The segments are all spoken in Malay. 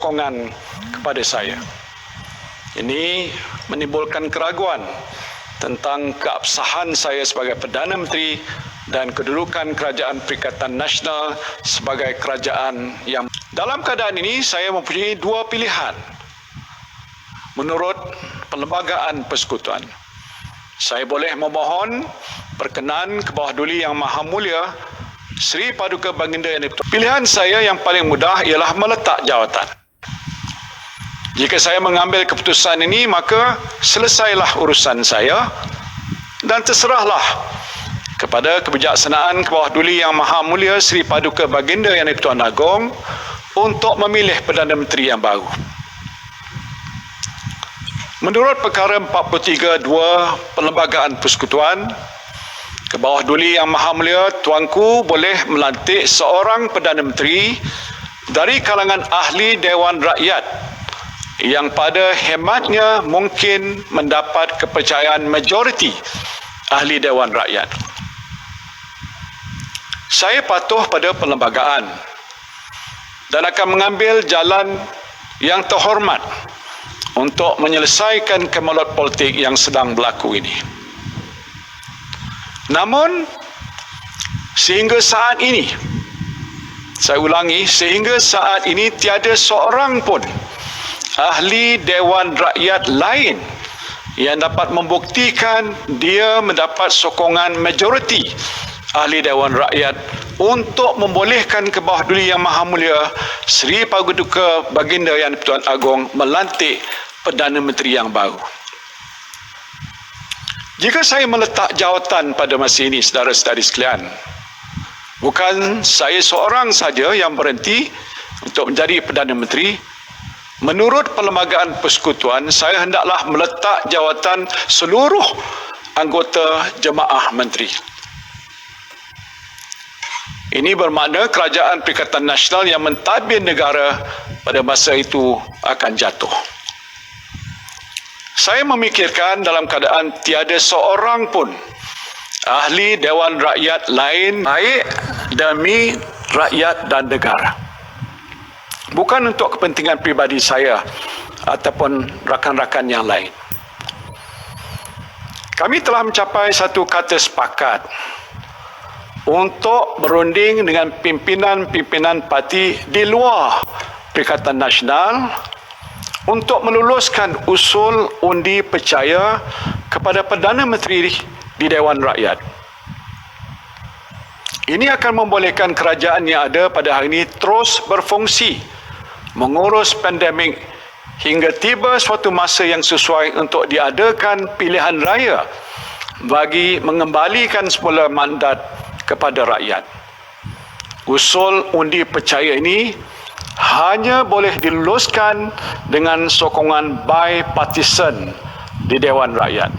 sokongan kepada saya. Ini menimbulkan keraguan tentang keabsahan saya sebagai Perdana Menteri dan kedudukan Kerajaan Perikatan Nasional sebagai kerajaan yang... Dalam keadaan ini, saya mempunyai dua pilihan. Menurut Perlembagaan Persekutuan, saya boleh memohon perkenan ke bawah duli Yang Maha Mulia Seri Paduka Baginda Yang Dipertuan. Pilihan saya yang paling mudah ialah meletak jawatan. Jika saya mengambil keputusan ini, maka selesailah urusan saya dan terserahlah kepada kebijaksanaan ke bawah duli Yang Maha Mulia Seri Paduka Baginda Yang Dipertuan Agong untuk memilih Perdana Menteri yang baru. Menurut perkara 43.2 Perlembagaan Persekutuan, ke bawah duli Yang Maha Mulia Tuanku boleh melantik seorang Perdana Menteri dari kalangan ahli Dewan Rakyat yang pada hematnya mungkin mendapat kepercayaan majoriti ahli Dewan Rakyat. Saya patuh pada perlembagaan dan akan mengambil jalan yang terhormat untuk menyelesaikan kemelut politik yang sedang berlaku ini. Namun, sehingga saat ini, saya ulangi, sehingga saat ini tiada seorang pun ahli Dewan Rakyat lain yang dapat membuktikan dia mendapat sokongan majoriti ahli Dewan Rakyat untuk membolehkan ke bawah duli Yang Maha Mulia Seri Paduka Baginda Yang Dipertuan Agong melantik Perdana Menteri yang baru. Jika saya meletak jawatan pada masa ini, saudara-saudari sekalian, bukan saya seorang saja yang berhenti untuk menjadi Perdana Menteri. Menurut Perlembagaan Persekutuan, saya hendaklah meletak jawatan seluruh anggota Jemaah Menteri. Ini bermakna Kerajaan Perikatan Nasional yang mentadbir negara pada masa itu akan jatuh. Saya memikirkan dalam keadaan tiada seorang pun ahli Dewan Rakyat lain baik demi rakyat dan negara. Bukan untuk kepentingan pribadi saya ataupun rakan-rakan yang lain. Kami telah mencapai satu kata sepakat untuk berunding dengan pimpinan-pimpinan parti di luar Perikatan Nasional untuk meluluskan usul undi percaya kepada Perdana Menteri di Dewan Rakyat. Ini akan membolehkan kerajaan yang ada pada hari ini terus berfungsi mengurus pandemik hingga tiba suatu masa yang sesuai untuk diadakan pilihan raya bagi mengembalikan semula mandat kepada rakyat. Usul undi percaya ini hanya boleh diluluskan dengan sokongan bipartisan di Dewan Rakyat.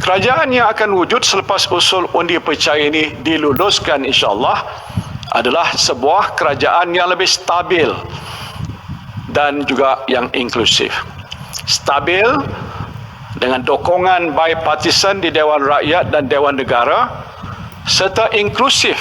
Kerajaan yang akan wujud selepas usul undi percaya ini diluluskan insya-Allah adalah sebuah kerajaan yang lebih stabil dan juga yang inklusif. Stabil dengan dukungan bipartisan di Dewan Rakyat dan Dewan Negara, serta inklusif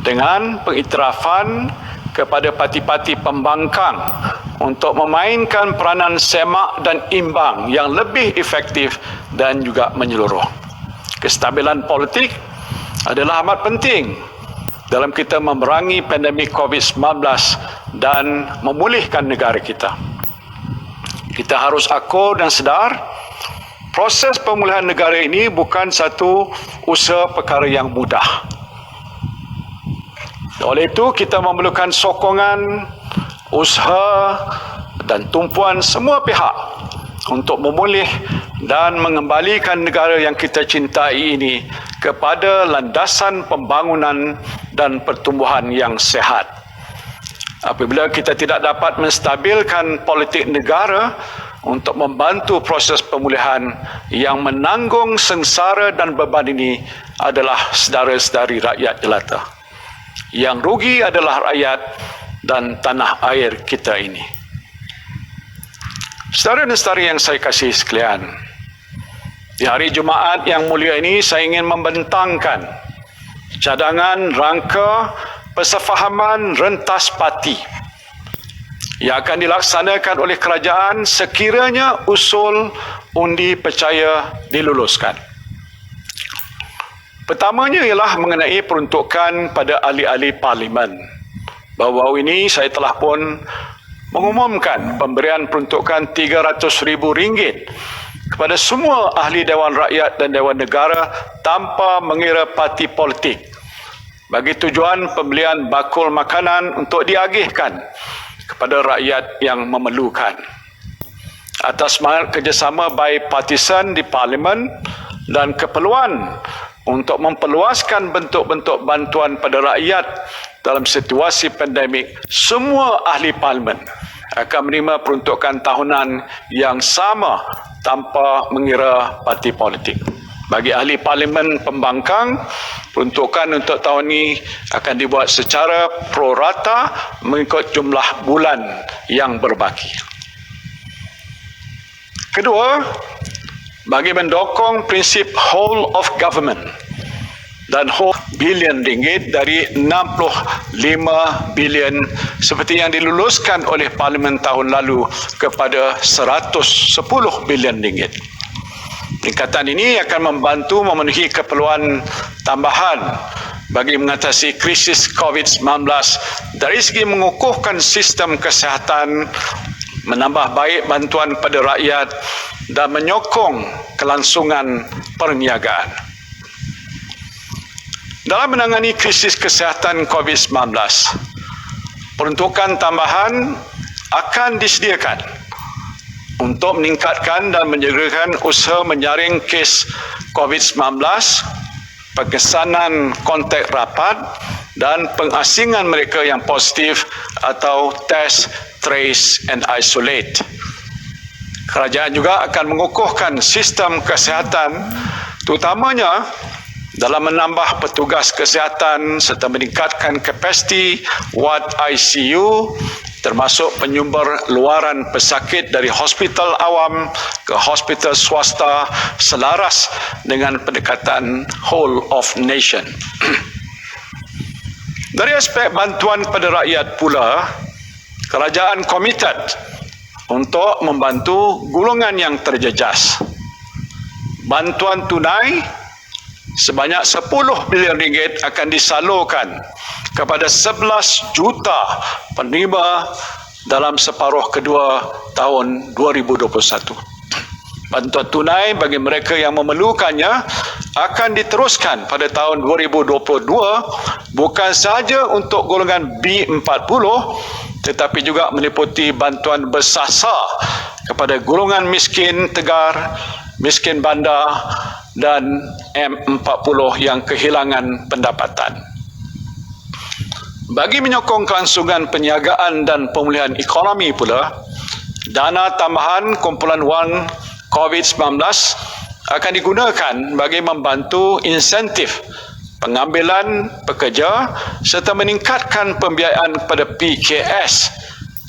dengan pengiktirafan kepada parti-parti pembangkang untuk memainkan peranan semak dan imbang yang lebih efektif dan juga menyeluruh. Kestabilan politik adalah amat penting dalam kita memerangi pandemik COVID-19 dan memulihkan negara kita. Kita harus akur dan sedar, proses pemulihan negara ini bukan satu usaha perkara yang mudah. Oleh itu, kita memerlukan sokongan, usaha dan tumpuan semua pihak untuk memulih dan mengembalikan negara yang kita cintai ini kepada landasan pembangunan dan pertumbuhan yang sehat. Apabila kita tidak dapat menstabilkan politik negara untuk membantu proses pemulihan, yang menanggung sengsara dan beban ini adalah saudara-saudari rakyat jelata. Yang rugi adalah rakyat dan tanah air kita ini. Saudara dan saudari yang saya kasih sekalian, di hari Jumaat yang mulia ini saya ingin membentangkan cadangan rangka persefahaman rentas parti yang akan dilaksanakan oleh kerajaan sekiranya usul undi percaya diluluskan. Pertamanya ialah mengenai peruntukan pada ahli-ahli parlimen. Baru-baru ini saya telah pun mengumumkan pemberian peruntukan RM300,000 kepada semua ahli Dewan Rakyat dan Dewan Negara tanpa mengira parti politik bagi tujuan pembelian bakul makanan untuk diagihkan kepada rakyat yang memerlukan. Atas semangat kerjasama bipartisan di Parlimen dan keperluan untuk memperluaskan bentuk-bentuk bantuan pada rakyat dalam situasi pandemik, semua ahli Parlimen akan menerima peruntukan tahunan yang sama tanpa mengira parti politik. Bagi ahli Parlimen pembangkang, peruntukan untuk tahun ini akan dibuat secara prorata mengikut jumlah bulan yang berbaki. Kedua, bagi mendokong prinsip whole of government dan whole bilion ringgit dari 65 bilion seperti yang diluluskan oleh Parlimen tahun lalu kepada 110 bilion ringgit. Peningkatan ini akan membantu memenuhi keperluan tambahan bagi mengatasi krisis COVID-19 dari segi mengukuhkan sistem kesihatan, menambah baik bantuan pada rakyat dan menyokong kelangsungan perniagaan. Dalam menangani krisis kesihatan COVID-19, peruntukan tambahan akan disediakan untuk meningkatkan dan menyegerakan usaha menyaring kes COVID-19, pengesanan kontak rapat dan pengasingan mereka yang positif atau test, trace and isolate. Kerajaan juga akan mengukuhkan sistem kesihatan, terutamanya dalam menambah petugas kesihatan serta meningkatkan kapasiti ward ICU, termasuk penyumber luaran pesakit dari hospital awam ke hospital swasta selaras dengan pendekatan whole of nation. Dari aspek bantuan pada rakyat pula, kerajaan komited untuk membantu golongan yang terjejas. Bantuan tunai sebanyak 10 bilion ringgit akan disalurkan kepada 11 juta penerima dalam separuh kedua tahun 2021. Bantuan tunai bagi mereka yang memerlukannya akan diteruskan pada tahun 2022 bukan sahaja untuk golongan B40 tetapi juga meliputi bantuan bersasar kepada golongan miskin tegar, miskin bandar dan M40 yang kehilangan pendapatan. Bagi menyokong kelangsungan perniagaan dan pemulihan ekonomi pula, dana tambahan kumpulan wang COVID-19 akan digunakan bagi membantu insentif pengambilan pekerja serta meningkatkan pembiayaan kepada PKS,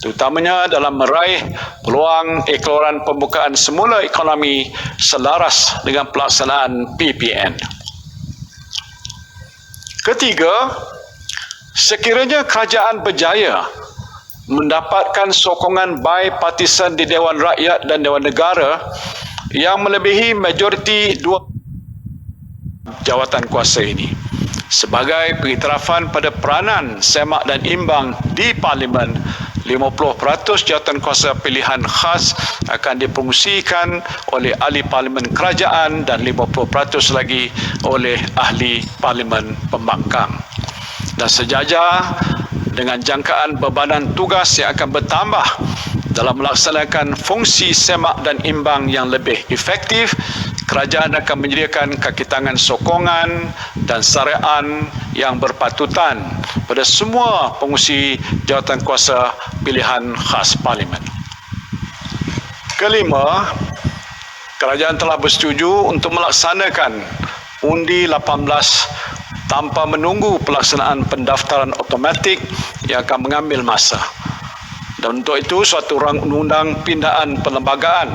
terutamanya dalam meraih peluang keluaran pembukaan semula ekonomi selaras dengan pelaksanaan PPN. Ketiga, sekiranya kerajaan berjaya mendapatkan sokongan bipartisan di Dewan Rakyat dan Dewan Negara yang melebihi majoriti dua jawatan kuasa ini, sebagai pengiktirafan pada peranan semak dan imbang di Parlimen, 50% jawatan kuasa pilihan khas akan dipromosikan oleh ahli Parlimen kerajaan dan 50% lagi oleh ahli Parlimen pembangkang. Dan sejajar dengan jangkaan bebanan tugas yang akan bertambah dalam melaksanakan fungsi semak dan imbang yang lebih efektif, kerajaan akan menyediakan kaki tangan sokongan dan saraan yang berpatutan pada semua pengurusi jawatan kuasa pilihan khas Parlimen. Kelima, kerajaan telah bersetuju untuk melaksanakan undi 18 tanpa menunggu pelaksanaan pendaftaran automatik yang akan mengambil masa. Dan untuk itu, suatu undang-undang pindaan perlembagaan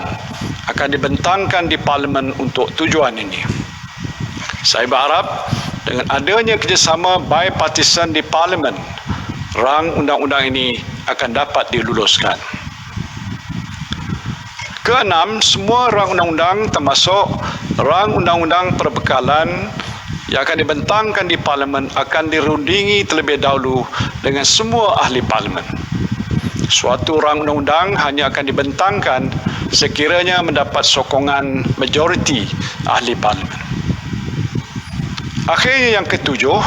akan dibentangkan di Parlimen untuk tujuan ini. Saya berharap dengan adanya kerjasama bipartisan di Parlimen, rang undang-undang ini akan dapat diluluskan. Keenam, semua rang undang-undang termasuk rang undang-undang perbekalan yang akan dibentangkan di Parlimen akan dirundingi terlebih dahulu dengan semua ahli Parlimen. Suatu rang undang-undang hanya akan dibentangkan sekiranya mendapat sokongan majoriti ahli Parlimen. Akhirnya yang ketujuh,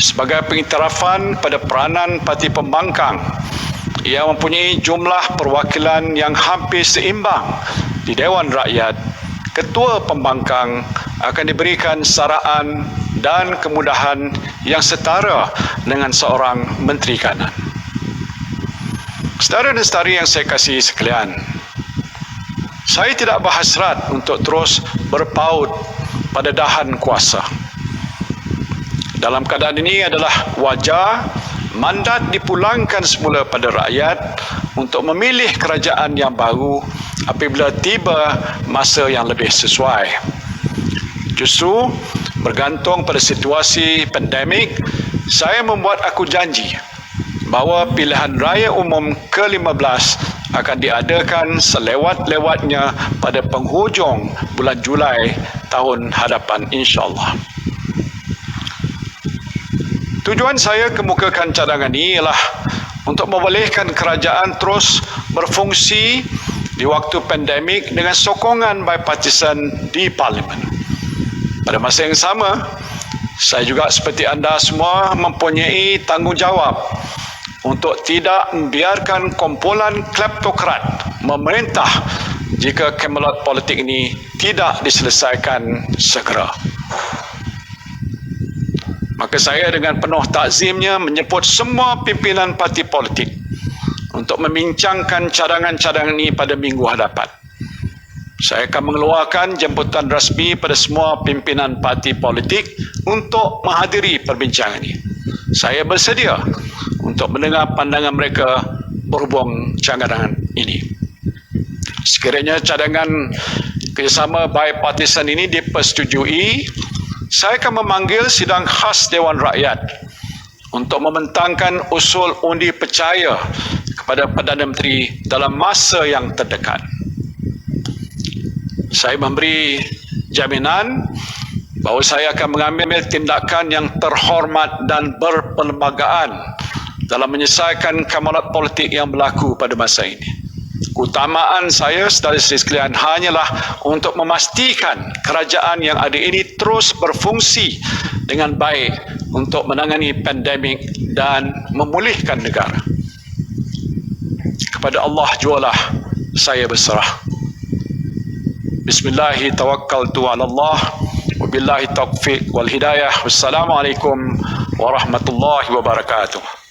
sebagai pengiktirafan pada peranan parti pembangkang yang mempunyai jumlah perwakilan yang hampir seimbang di Dewan Rakyat, ketua pembangkang akan diberikan saraan dan kemudahan yang setara dengan seorang Menteri Kanan. Saudara dan saudari yang saya kasihi sekalian, saya tidak berhasrat untuk terus berpaut pada dahan kuasa. Dalam keadaan ini adalah wajar mandat dipulangkan semula pada rakyat untuk memilih kerajaan yang baru apabila tiba masa yang lebih sesuai. Justru bergantung pada situasi pandemik, saya membuat aku janji bahawa pilihan raya umum ke-15 akan diadakan selewat-lewatnya pada penghujung bulan Julai tahun hadapan, insya-Allah. Tujuan saya kemukakan cadangan ini ialah untuk membolehkan kerajaan terus berfungsi di waktu pandemik dengan sokongan bipartisan di Parlimen. Pada masa yang sama, saya juga seperti anda semua mempunyai tanggungjawab untuk tidak membiarkan kumpulan kleptokrat memerintah jika kemelut politik ini tidak diselesaikan segera. Maka saya dengan penuh takzimnya menyebut semua pimpinan parti politik untuk membincangkan cadangan-cadangan ini pada minggu hadapan. Saya akan mengeluarkan jemputan rasmi pada semua pimpinan parti politik untuk menghadiri perbincangan ini. Saya bersedia untuk mendengar pandangan mereka berhubung cadangan ini. Sekiranya cadangan kerjasama bipartisan ini dipersetujui, saya akan memanggil sidang khas Dewan Rakyat untuk membentangkan usul undi percaya kepada Perdana Menteri dalam masa yang terdekat. Saya memberi jaminan bahawa saya akan mengambil tindakan yang terhormat dan berperlembagaan dalam menyelesaikan kamalat politik yang berlaku pada masa ini. Keutamaan saya, saudara-saudari sekalian, hanyalah untuk memastikan kerajaan yang ada ini terus berfungsi dengan baik untuk menangani pandemik dan memulihkan negara. Kepada Allah jualah saya berserah. Bismillahi tawakkaltu ala Allah wa billahi taufiq wal hidayah. Wassalamualaikum warahmatullahi wabarakatuh.